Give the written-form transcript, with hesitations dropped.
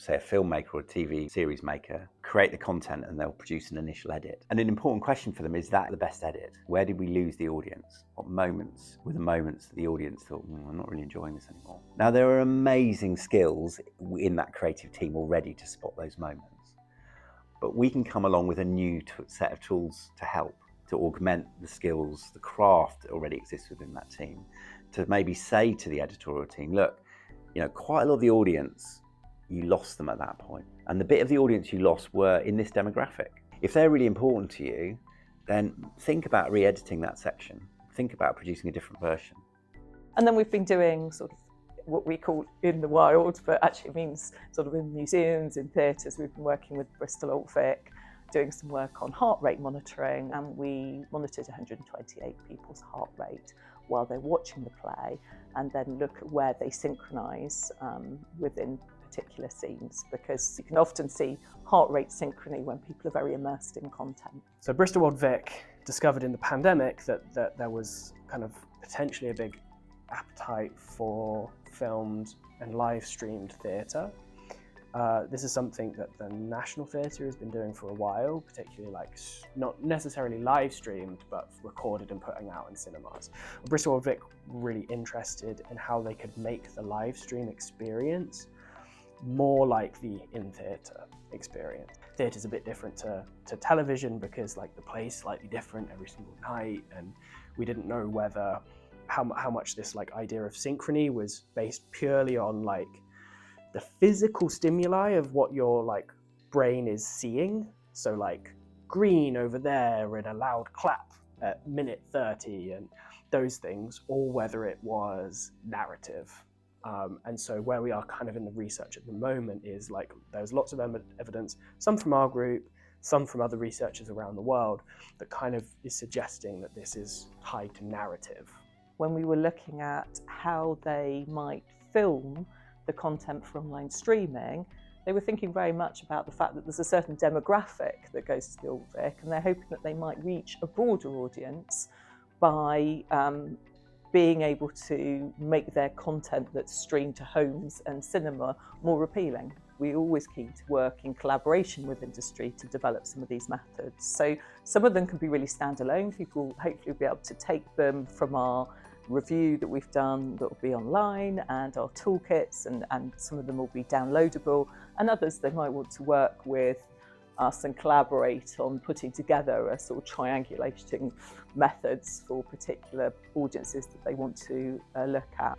say a filmmaker or a TV series maker, create the content and they'll produce an initial edit. And an important question for them is that the best edit? Where did we lose the audience? What moments were the moments that the audience thought, I'm not really enjoying this anymore? Now, there are amazing skills in that creative team already to spot those moments. But we can come along with a new set of tools to help, to augment the skills, the craft that already exists within that team, to maybe say to the editorial team, look, quite a lot of the audience, you lost them at that point. And the bit of the audience you lost were in this demographic. If they're really important to you, then think about re-editing that section. Think about producing a different version. And then we've been doing sort of what we call in the wild, but actually means sort of in museums, in theatres. We've been working with Bristol Old Vic, doing some work on heart rate monitoring, and we monitored 128 people's heart rate while they're watching the play, and then look at where they synchronise within particular scenes, because you can often see heart rate synchrony when people are very immersed in content. So Bristol Old Vic discovered in the pandemic that there was kind of potentially a big appetite for filmed and live streamed theatre. This is something that the National Theatre has been doing for a while, particularly not necessarily live streamed, but recorded and putting out in cinemas. Bristol Old Vic were really interested in how they could make the live stream experience more like the in-theatre experience. Theatre's a bit different to television because the play's slightly different every single night, and we didn't know whether how much this idea of synchrony was based purely on the physical stimuli of what your brain is seeing. So green over there and a loud clap at minute 30 and those things, or whether it was narrative. And so where we are kind of in the research at the moment is there's lots of evidence, some from our group, some from other researchers around the world, that kind of is suggesting that this is tied to narrative. When we were looking at how they might film the content for online streaming, they were thinking very much about the fact that there's a certain demographic that goes to the Old Vic, and they're hoping that they might reach a broader audience by being able to make their content that's streamed to homes and cinema more appealing. We're always keen to work in collaboration with industry to develop some of these methods. So some of them can be really standalone. People hopefully will be able to take them from our review that we've done that will be online, and our toolkits, and some of them will be downloadable, and others they might want to work with us and collaborate on putting together a sort of triangulating methods for particular audiences that they want to look at.